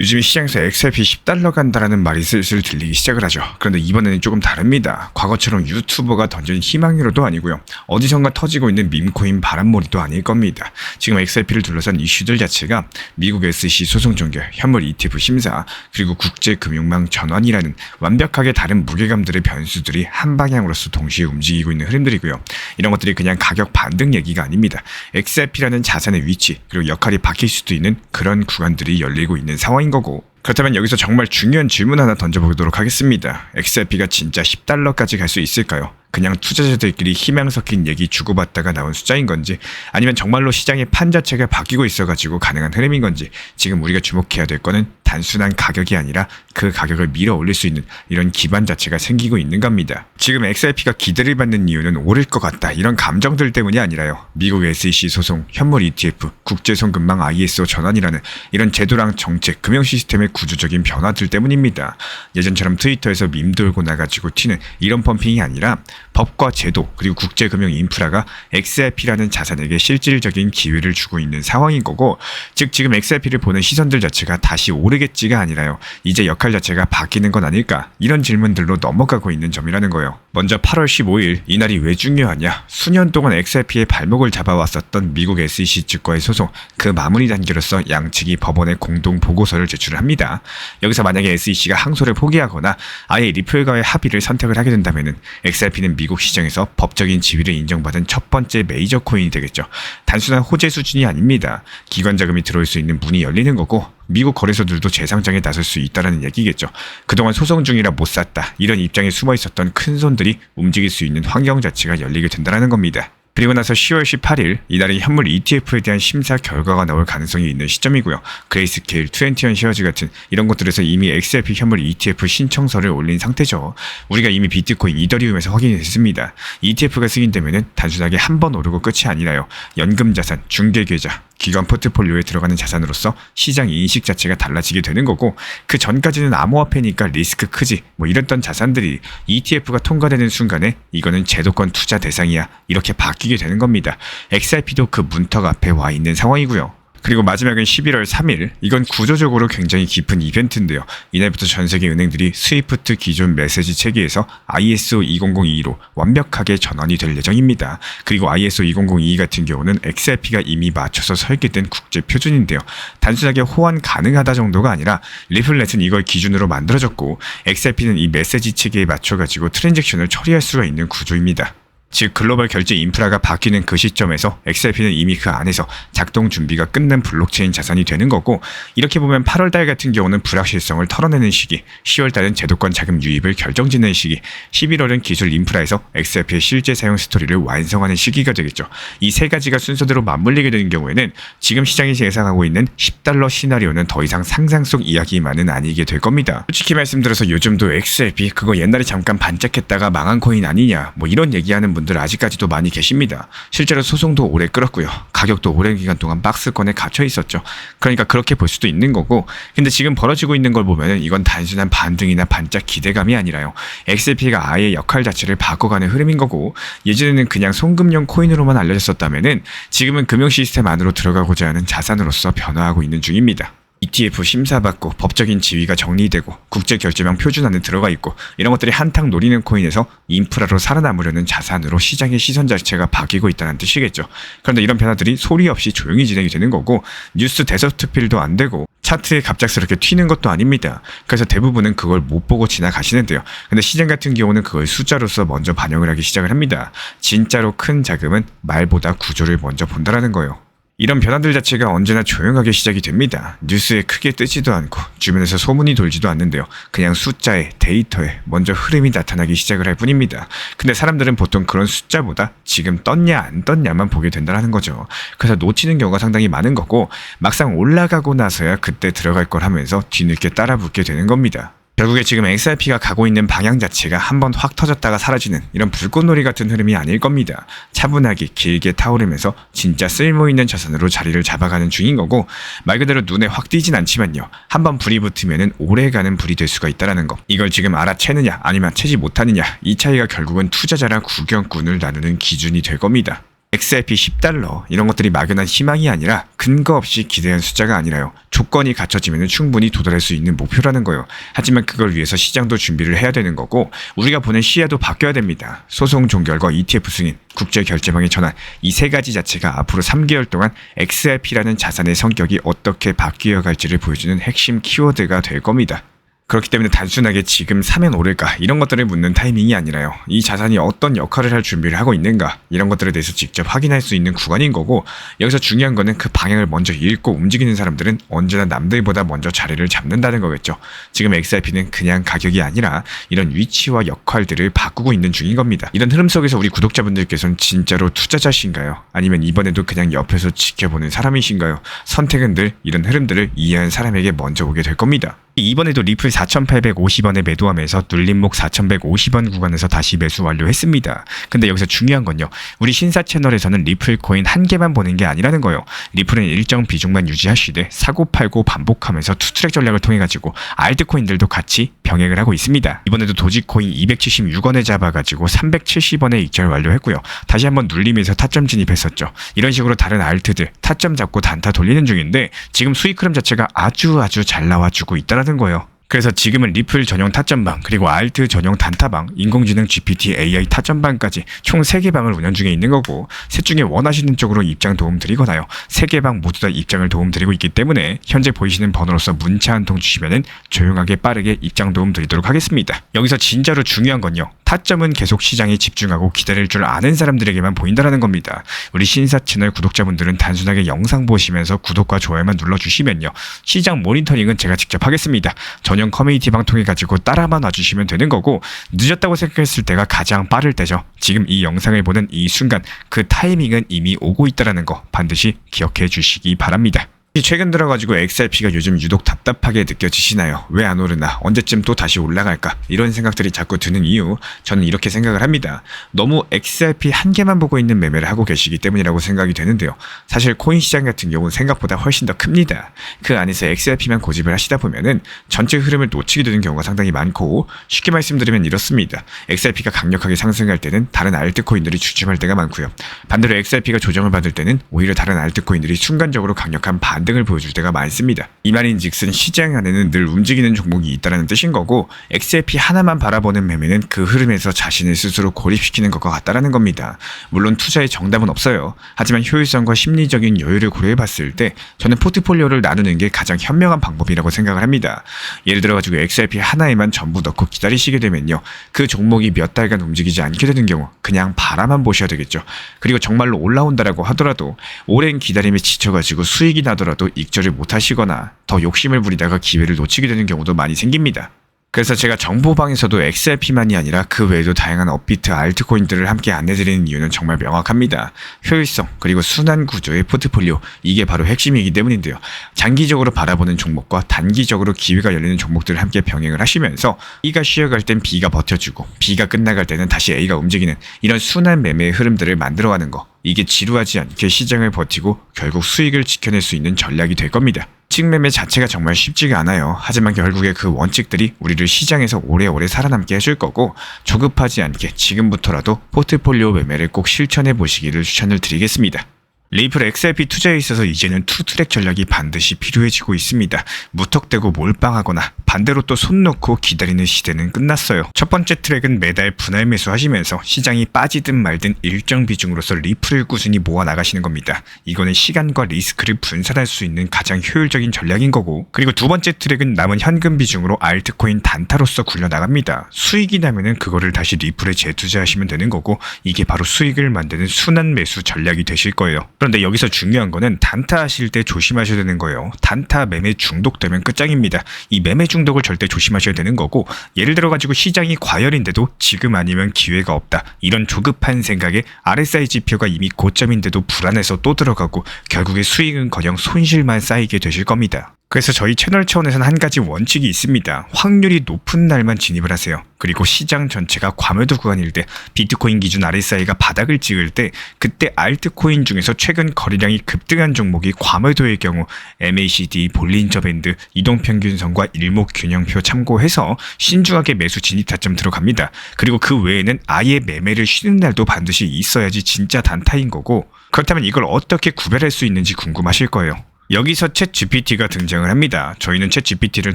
요즘 시장에서 XRP 10달러 간다라는 말이 슬슬 들리기 시작을 하죠. 그런데 이번에는 조금 다릅니다. 과거처럼 유튜버가 던진 희망이로도 아니고요. 어디선가 터지고 있는 밈코인 바람몰이도 아닐 겁니다. 지금 XRP를 둘러싼 이슈들 자체가 미국 SEC 소송 종결, 현물 ETF 심사, 그리고 국제금융망 전환이라는 완벽하게 다른 무게감들의 변수들이 한 방향으로서 동시에 움직이고 있는 흐름들이고요. 이런 것들이 그냥 가격 반등 얘기가 아닙니다. XRP라는 자산의 위치, 그리고 역할이 바뀔 수도 있는 그런 구간들이 열리고 있는 상황인 거고, 그렇다면 여기서 정말 중요한 질문 하나 던져보도록 하겠습니다. XRP가 진짜 10달러까지 갈 수 있을까요? 그냥 투자자들끼리 희망 섞인 얘기 주고받다가 나온 숫자인 건지, 아니면 정말로 시장의 판 자체가 바뀌고 있어가지고 가능한 흐름인 건지, 지금 우리가 주목해야 될 거는 단순한 가격이 아니라 그 가격을 밀어 올릴 수 있는 이런 기반 자체가 생기고 있는 겁니다. 지금 XRP가 기대를 받는 이유는 오를 것 같다, 이런 감정들 때문이 아니라요. 미국 SEC 소송, 현물 ETF, 국제송금망 ISO 전환이라는 이런 제도랑 정책, 금융 시스템의 구조적인 변화들 때문입니다. 예전처럼 트위터에서 밈 돌고 나가지고 튀는 이런 펌핑이 아니라 법과 제도, 그리고 국제금융 인프라가 XRP라는 자산에게 실질적인 기회를 주고 있는 상황인 거고, 즉 지금 XRP를 보는 시선들 자체가 다시 오르겠지가 아니라요, 이제 역할 자체가 바뀌는 건 아닐까, 이런 질문들로 넘어가고 있는 점이라는 거예요. 먼저 8월 15일 이날이 왜 중요하냐, 수년 동안 XRP의 발목을 잡아왔었던 미국 SEC 측과의 소송, 그 마무리 단계로서 양측이 법원에 공동 보고서를 제출을 합니다. 여기서 만약에 SEC가 항소를 포기하거나 아예 리플과의 합의를 선택을 하게 된다면은 XRP는 미국 시장에서 법적인 지위를 인정받은 첫 번째 메이저 코인이 되겠죠. 단순한 호재 수준이 아닙니다. 기관 자금이 들어올 수 있는 문이 열리는 거고, 미국 거래소들도 재상장에 나설 수 있다는 얘기겠죠. 그동안 소송 중이라 못 샀다, 이런 입장에 숨어 있었던 큰 손들이 움직일 수 있는 환경 자체가 열리게 된다는 겁니다. 그리고 나서 10월 18일 이날은 현물 ETF에 대한 심사 결과가 나올 가능성이 있는 시점이고요. 그레이스케일, 21 쉐어즈 같은 이런 곳들에서 이미 XRP 현물 ETF 신청서를 올린 상태죠. 우리가 이미 비트코인, 이더리움에서 확인했습니다. ETF가 승인되면은 단순하게 한 번 오르고 끝이 아니라요, 연금 자산, 중개 계좌, 기관 포트폴리오에 들어가는 자산으로서 시장 인식 자체가 달라지게 되는 거고, 그 전까지는 암호화폐니까 리스크 크지 뭐 이랬던 자산들이 ETF가 통과되는 순간에 이거는 제도권 투자 대상이야, 이렇게 바뀌게 되는 겁니다. XRP도 그 문턱 앞에 와 있는 상황이고요. 그리고 마지막은 11월 3일, 이건 구조적으로 굉장히 깊은 이벤트인데요. 이날부터 전세계 은행들이 스위프트 기존 메시지 체계에서 ISO 2002로 완벽하게 전환이 될 예정입니다. 그리고 ISO 2002 같은 경우는 XRP가 이미 맞춰서 설계된 국제 표준인데요. 단순하게 호환 가능하다 정도가 아니라 리플넷은 이걸 기준으로 만들어졌고, XRP는 이 메시지 체계에 맞춰가지고 트랜잭션을 처리할 수가 있는 구조입니다. 즉 글로벌 결제 인프라가 바뀌는 그 시점에서 XRP는 이미 그 안에서 작동 준비가 끝난 블록체인 자산이 되는 거고, 이렇게 보면 8월달 같은 경우는 불확실성을 털어내는 시기, 10월달은 제도권 자금 유입을 결정짓는 시기, 11월은 기술 인프라에서 XRP의 실제 사용 스토리를 완성하는 시기가 되겠죠. 이 세 가지가 순서대로 맞물리게 되는 경우에는 지금 시장이 예상하고 있는 10달러 시나리오는 더 이상 상상 속 이야기만은 아니게 될 겁니다. 솔직히 말씀드려서 요즘도 XRP 그거 옛날에 잠깐 반짝했다가 망한 코인 아니냐, 뭐 이런 얘기하는 분들 아직까지도 많이 계십니다. 실제로 소송도 오래 끌었고요. 가격도 오랜 기간 동안 박스권에 갇혀 있었죠. 그러니까 그렇게 볼 수도 있는 거고, 근데 지금 벌어지고 있는 걸 보면은 이건 단순한 반등이나 반짝 기대감이 아니라요, XRP가 아예 역할 자체를 바꿔가는 흐름인 거고, 예전에는 그냥 송금용 코인으로만 알려졌었다면은 지금은 금융 시스템 안으로 들어가고자 하는 자산으로서 변화하고 있는 중입니다. ETF 심사받고 법적인 지위가 정리되고 국제결제망 표준 안에 들어가 있고, 이런 것들이 한탕 노리는 코인에서 인프라로 살아남으려는 자산으로 시장의 시선 자체가 바뀌고 있다는 뜻이겠죠. 그런데 이런 변화들이 소리 없이 조용히 진행이 되는 거고, 뉴스 데스크필도 안 되고 차트에 갑작스럽게 튀는 것도 아닙니다. 그래서 대부분은 그걸 못 보고 지나가시는데요. 근데 시장 같은 경우는 그걸 숫자로서 먼저 반영을 하기 시작을 합니다. 진짜로 큰 자금은 말보다 구조를 먼저 본다라는 거예요. 이런 변화들 자체가 언제나 조용하게 시작이 됩니다. 뉴스에 크게 뜨지도 않고 주변에서 소문이 돌지도 않는데요. 그냥 숫자에, 데이터에 먼저 흐름이 나타나기 시작을 할 뿐입니다. 근데 사람들은 보통 그런 숫자보다 지금 떴냐 안 떴냐만 보게 된다는 거죠. 그래서 놓치는 경우가 상당히 많은 거고, 막상 올라가고 나서야 그때 들어갈 걸 하면서 뒤늦게 따라 붙게 되는 겁니다. 결국에 지금 XRP가 가고 있는 방향 자체가 한번 확 터졌다가 사라지는 이런 불꽃놀이 같은 흐름이 아닐 겁니다. 차분하게 길게 타오르면서 진짜 쓸모있는 자산으로 자리를 잡아가는 중인 거고, 말 그대로 눈에 확 띄진 않지만요, 한번 불이 붙으면은 오래가는 불이 될 수가 있다는 거, 이걸 지금 알아채느냐 아니면 채지 못하느냐, 이 차이가 결국은 투자자랑 구경꾼을 나누는 기준이 될 겁니다. XRP 10달러 이런 것들이 막연한 희망이 아니라 근거 없이 기대한 숫자가 아니라요. 조건이 갖춰지면 충분히 도달할 수 있는 목표라는 거예요. 하지만 그걸 위해서 시장도 준비를 해야 되는 거고 우리가 보는 시야도 바뀌어야 됩니다. 소송 종결과 ETF 승인, 국제 결제망의 전환 이 세 가지 자체가 앞으로 3개월 동안 XRP라는 자산의 성격이 어떻게 바뀌어 갈지를 보여주는 핵심 키워드가 될 겁니다. 그렇기 때문에 단순하게 지금 사면 오를까 이런 것들을 묻는 타이밍이 아니라요. 이 자산이 어떤 역할을 할 준비를 하고 있는가 이런 것들에 대해서 직접 확인할 수 있는 구간인 거고 여기서 중요한 거는 그 방향을 먼저 읽고 움직이는 사람들은 언제나 남들보다 먼저 자리를 잡는다는 거겠죠. 지금 XRP는 그냥 가격이 아니라 이런 위치와 역할들을 바꾸고 있는 중인 겁니다. 이런 흐름 속에서 우리 구독자분들께서는 진짜로 투자자신가요? 아니면 이번에도 그냥 옆에서 지켜보는 사람이신가요? 선택은 늘 이런 흐름들을 이해한 사람에게 먼저 오게 될 겁니다. 이번에도 리플 4,850원에 매도하면서 눌림목 4,150원 구간에서 다시 매수 완료했습니다. 근데 여기서 중요한 건요. 우리 신사 채널에서는 리플 코인 한 개만 보는 게 아니라는 거예요. 리플은 일정 비중만 유지하시되 사고 팔고 반복하면서 투트랙 전략을 통해 가지고 알트코인들도 같이 병행을 하고 있습니다. 이번에도 도지코인 276원에 잡아가지고 370원에 익절 완료했고요. 다시 한번 눌림에서 타점 진입했었죠. 이런 식으로 다른 알트들 타점 잡고 단타 돌리는 중인데 지금 수익 흐름 자체가 아주 잘 나와주고 있다는 거예요. 그래서 지금은 리플 전용 타점방 그리고 알트 전용 단타방 인공지능 GPT AI 타점방까지 총 3개 방을 운영 중에 있는 거고 셋 중에 원하시는 쪽으로 입장 도움 드리거나요 3개 방 모두 다 입장을 도움 드리고 있기 때문에 현재 보이시는 번호로서 문자 한 통 주시면은 조용하게 빠르게 입장 도움 드리도록 하겠습니다. 여기서 진짜로 중요한 건요. 타점은 계속 시장에 집중하고 기다릴 줄 아는 사람들에게만 보인다는 겁니다. 우리 신사 채널 구독자분들은 단순하게 영상 보시면서 구독과 좋아요만 눌러주시면요. 시장 모니터링은 제가 직접 하겠습니다. 전용 커뮤니티방 통해 가지고 따라만 와주시면 되는 거고 늦었다고 생각했을 때가 가장 빠를 때죠. 지금 이 영상을 보는 이 순간 그 타이밍은 이미 오고 있다는 거 반드시 기억해 주시기 바랍니다. 최근 들어가지고 XRP가 요즘 유독 답답하게 느껴지시나요? 왜 안 오르나? 언제쯤 또 다시 올라갈까? 이런 생각들이 자꾸 드는 이유 저는 이렇게 생각을 합니다. 너무 XRP 한 개만 보고 있는 매매를 하고 계시기 때문이라고 생각이 되는데요. 사실 코인 시장 같은 경우는 생각보다 훨씬 더 큽니다. 그 안에서 XRP만 고집을 하시다 보면은 전체 흐름을 놓치게 되는 경우가 상당히 많고 쉽게 말씀드리면 이렇습니다. XRP가 강력하게 상승할 때는 다른 알트코인들이 주춤할 때가 많고요. 반대로 XRP가 조정을 받을 때는 오히려 다른 알트코인들이 순간적으로 강력한 반등을 보여줄 때가 많습니다. 이 말인즉슨 시장 안에는 늘 움직이는 종목이 있다는 뜻인 거고 XRP 하나만 바라보는 매매는 그 흐름에서 자신을 스스로 고립시키는 것과 같다는 겁니다. 물론 투자에 정답은 없어요. 하지만 효율성과 심리적인 여유를 고려해봤을 때 저는 포트폴리오를 나누는 게 가장 현명한 방법이라고 생각을 합니다. 예를 들어가지고 XRP 하나에만 전부 넣고 기다리시게 되면요. 그 종목이 몇 달간 움직이지 않게 되는 경우 그냥 바라만 보셔야 되겠죠. 그리고 정말로 올라온다라고 하더라도 오랜 기다림에 지쳐가지고 수익이 나더라도 익절을 못하시거나 더 욕심을 부리다가 기회를 놓치게 되는 경우도 많이 생깁니다. 그래서 제가 정보방에서도 XRP만이 아니라 그 외에도 다양한 업비트, 알트코인들을 함께 안내드리는 이유는 정말 명확합니다. 효율성 그리고 순환 구조의 포트폴리오 이게 바로 핵심이기 때문인데요. 장기적으로 바라보는 종목과 단기적으로 기회가 열리는 종목들을 함께 병행을 하시면서 B가 쉬어갈 땐 B가 버텨주고 B가 끝나갈 때는 다시 A가 움직이는 이런 순환 매매의 흐름들을 만들어가는 거 이게 지루하지 않게 시장을 버티고 결국 수익을 지켜낼 수 있는 전략이 될 겁니다. 매매 자체가 정말 쉽지가 않아요. 하지만 결국에 그 원칙들이 우리를 시장에서 오래오래 살아남게 해줄 거고 조급하지 않게 지금부터라도 포트폴리오 매매를 꼭 실천해 보시기를 추천을 드리겠습니다. 리플 XRP 투자에 있어서 이제는 투트랙 전략이 반드시 필요해지고 있습니다. 무턱대고 몰빵하거나 반대로 또 손 놓고 기다리는 시대는 끝났어요. 첫 번째 트랙은 매달 분할 매수하시면서 시장이 빠지든 말든 일정 비중으로서 리플을 꾸준히 모아 나가시는 겁니다. 이거는 시간과 리스크를 분산할 수 있는 가장 효율적인 전략인 거고 그리고 두 번째 트랙은 남은 현금 비중으로 알트코인 단타로서 굴려나갑니다. 수익이 나면은 그거를 다시 리플에 재투자하시면 되는 거고 이게 바로 수익을 만드는 순환 매수 전략이 되실 거예요. 그런데 여기서 중요한 거는 단타 하실 때 조심하셔야 되는 거예요. 단타 매매 중독되면 끝장입니다. 이 매매 중독을 절대 조심하셔야 되는 거고 예를 들어가지고 시장이 과열인데도 지금 아니면 기회가 없다. 이런 조급한 생각에 RSI 지표가 이미 고점인데도 불안해서 또 들어가고 결국에 수익은커녕 손실만 쌓이게 되실 겁니다. 그래서 저희 채널 차원에서는 한 가지 원칙이 있습니다. 확률이 높은 날만 진입을 하세요. 그리고 시장 전체가 과매도 구간일 때, 비트코인 기준 RSI가 바닥을 찍을 때, 그때 알트코인 중에서 최근 거래량이 급등한 종목이 과매도의 경우 MACD, 볼린저 밴드, 이동평균선과 일목균형표 참고해서 신중하게 매수 진입 타점 들어갑니다. 그리고 그 외에는 아예 매매를 쉬는 날도 반드시 있어야지 진짜 단타인 거고, 그렇다면 이걸 어떻게 구별할 수 있는지 궁금하실 거예요. 여기서 챗 GPT가 등장을 합니다. 저희는 챗 GPT를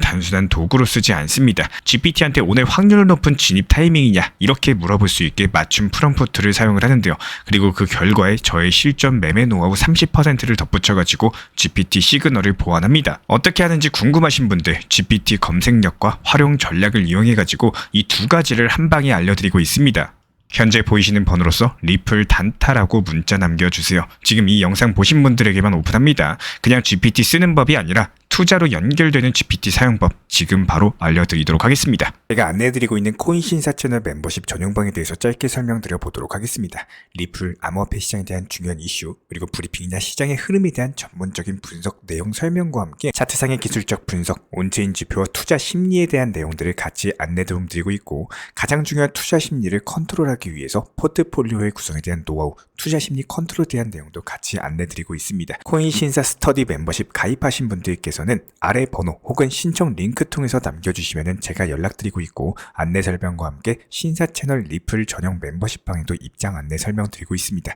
단순한 도구로 쓰지 않습니다. GPT한테 오늘 확률 높은 진입 타이밍이냐 이렇게 물어볼 수 있게 맞춤 프롬프트를 사용을 하는데요. 그리고 그 결과에 저의 실전 매매 노하우 30%를 덧붙여가지고 GPT 시그널을 보완합니다. 어떻게 하는지 궁금하신 분들 GPT 검색력과 활용 전략을 이용해가지고 이 두 가지를 한 방에 알려드리고 있습니다. 현재 보이시는 번호로서 리플 단타라고 문자 남겨주세요. 지금 이 영상 보신 분들에게만 오픈합니다. 그냥 GPT 쓰는 법이 아니라 투자로 연결되는 GPT 사용법 지금 바로 알려드리도록 하겠습니다. 제가 안내해드리고 있는 코인 신사 채널 멤버십 전용방에 대해서 짧게 설명드려 보도록 하겠습니다. 리플, 암호화폐 시장에 대한 중요한 이슈, 그리고 브리핑이나 시장의 흐름에 대한 전문적인 분석 내용 설명과 함께 차트상의 기술적 분석, 온체인 지표와 투자 심리에 대한 내용들을 같이 안내 도움드리고 있고, 가장 중요한 투자 심리를 컨트롤하기 위해서 포트폴리오의 구성에 대한 노하우, 투자 심리 컨트롤에 대한 내용도 같이 안내드리고 있습니다. 코인 신사 스터디 멤버십 가입하신 분들께서는 아래 번호 혹은 신청 링크 통해서 남겨주시면 제가 연락드리고 있고, 안내 설명과 함께 신사 채널 리플 전용 멤버십 방에도 입장 안내 설명드리고 있습니다.